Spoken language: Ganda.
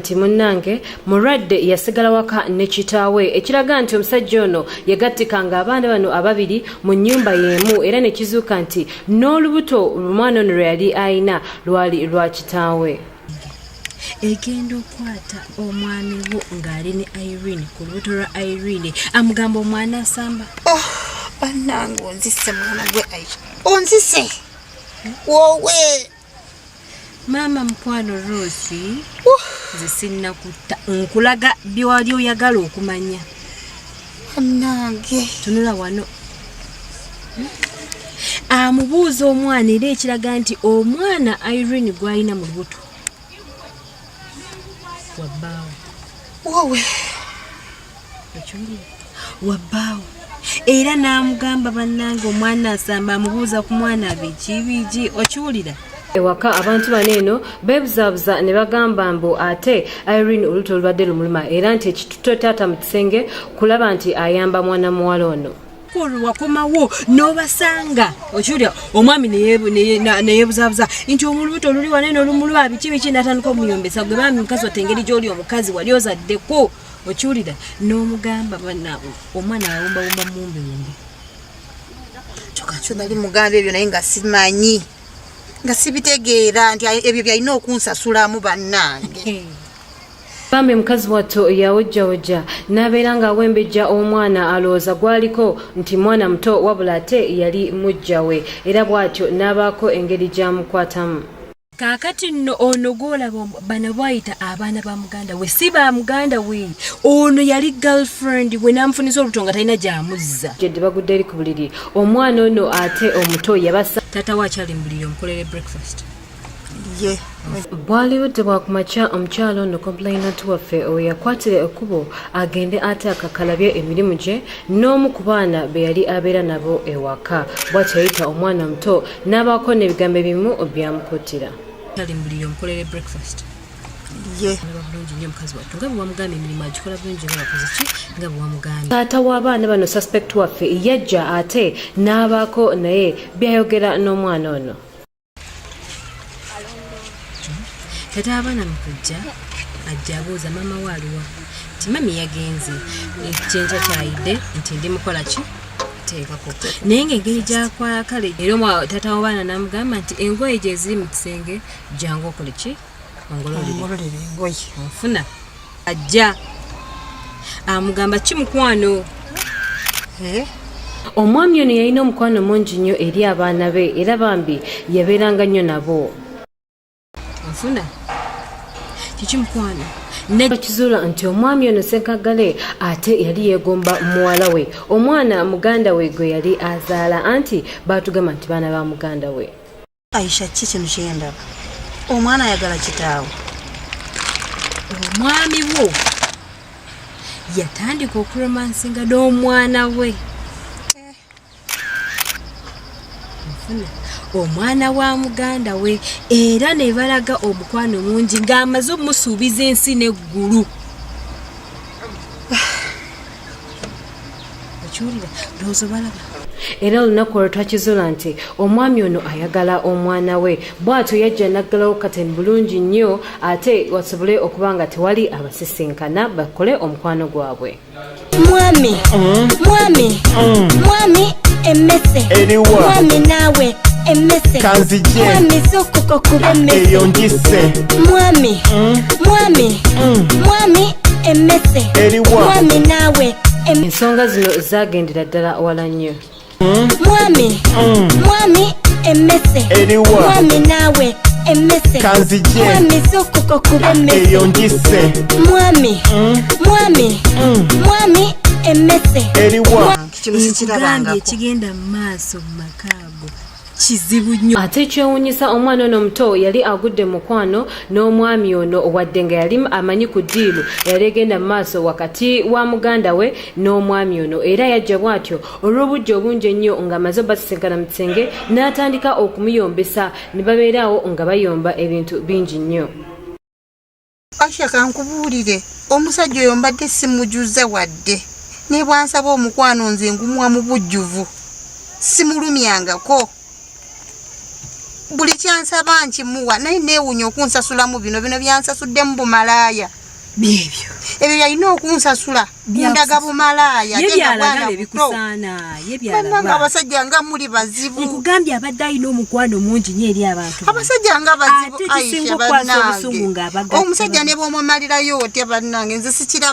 nti munnange mulwadde yasigala waka ne kitaawe ekiraga nti omusajja ono yagattikanga abaana bano ababiri mu nnyumba y'emu era ne kizuuka nti n'olubuto omwana ono lwe yali ayina lwali lwa kitaawe. Egenda okwata omwami wo ng'ali ne Irene ku lubuto lwa Irene amugamba omwana asamba. Bannange onzise mwana gwe Aisha onzise wowe Mama mukwano Rosi zisinna kutta nkulaga byewali oyagala okumanya. Bannange tunula wano amubuuza omwana era ekiraga nti omwana Irene gw'alina mu lubuto wabbaawo. wowe wabbaawo era n'amugamba bannange omwana asamba amubuuza ku mwana biki okiwulira. Ewaka abantu bano eno beebuzaabuza ne bagamba mbu ate Irene olubuto olubadde lumuluma era nti ekituto taata mu kisenge kulaba nti ayamba mwana muwala ono. Wakomawo n'obasanga okiwulira omwami neyeebuzaabuza nti omulubuto oluli wanene olumuluma biki n'atandika omuyombesa gwe bambi mukazi wate engeri gy'oli omukazi wali ozaddeko okiwulira n'omugamba bannaabwe omwana awumbawumba muwumbewumbe. kyokka nali mugamba ebyo naye nga simanyi nga sibitegeera nti ebyo byalina okunsasulamu bannange. Bambi mukazi watto yawojjawojja n'abeera ng'awembejja omwana alowooza gwaliko nti mwana muto wabula ate yali mujjawe era bw'atyo n'abaako engeri gy'amukwatamu. Kaakati nno ono gw'olaba bano bwayita abaana ba muganda we si ba muganda we ono yali girlfriend we n'amufunisa olubuto nga talina gy'amuzza. Jedde bagudde eri ku buliri omwana ono ate omuto yabasa taata we akyali mu buliri omukolere breakfast. ye bwali budde bwakumakya omukyalo ono complainant waffe oyo yakwatira ekkubo agende ate akakalabye emirimu gye n'omu ku baana be yali abeera nabo ewaka bw'atyo yayita omwana omuto n'abaako n'ebigambo ebimu byamukuutira. Akyali mu buliri omukolere breakfast. ye bulungi nnyo mukazi wattu nga bwe wamugamba emirimu agikola bulungi nga bakoze ki nga bwe wamugamba. Taata w'abaana bano suspect waffe yajja ate n'abaako naye byayogera n'omwana ono. Taata abaana mu kujja ajja abuuza maama we aliwa nti mami yagenze ekyenkya kyayidde nti ndi mukola ki teekako naye ng'engeri gyakwala kale era taata w'abaana n'amugamba nti engoye gye ziri mu kisenge jangu okole ki ongololere engoye onfuna. Ajja amugamba ki mukwano. Omwami ono yalina omukwano mungi nnyo eri abaana be era bambi yabeeranga nnyo nabo. Onfuna kiki mukwano. Kizuula nti omwami ono Ssenkagale ate yali yeegomba muwala we omwana muganda we gwe yali azaala anti baatugamba nti baana ba muganda we. Aisha ki kino kyendaba omwana ayagala kitaawe. Omwami wo yatandika okuromansinga n'omwana we. Omwana wa muganda we era ne balaga omukwano mungi ng'amaze omusuubiza ensi n'eggulu. Okiwulira lowooza balaba. Era olunaku olwo twakizuula nti omwami ono ayagala omwana we bw'atyo yajja n'aggalawo kateni bulungi nnyo ate wasobole okuba nga tewali abasisinkana bakole omukwano gwabwe. Mwami emmese mwami naawe emmese mwami sokoko kuba emmese eyo njise mwami emmese mwami naawe ensonga zino zaagendera ddala wala nnyo. mwami emmese mwami naawe emmese mwami sokoko kuba emmese eyo njise mwami emmese Ekigambye ekigenda mu maaso mu makaago kizibu nnyo. Ate ekyewuunyisa omwana ono omuto yali agudde mu mukwano n'omwami ono wadde nga yali amanyi ku ddiiru yali egenda mu maaso wakati wa muganda we n'omwami ono era yajja bw'atyo olw'obujja obungi ennyo ng'amaze basisinkana mu kisenge n'atandika okumuyombesa ne babeeraawo nga bayomba ebintu bingi nnyo. Aisha kankubuulire omusajja oyo mbadde simujuza wadde ne bwansaba omukwano nze ngumwa mu bujjuvu simulumyangako buli kyansaba nkimuwa naye neewuunya okunsasulamu bino byansasuddemu bumalaaya. Byebyo. Ebyo byalina okunsasula. Mundaga bumalaya. Yebyalagala ebikusaana. Yebyalagala. Abasajja nga muli bazibu. Nkugambye abadde alina omukwano mungi nnyo eri abantu. Abasajja nga bazibu Aisha bannange. omusajja ne bw'omumalirayo otya bannange nze sikira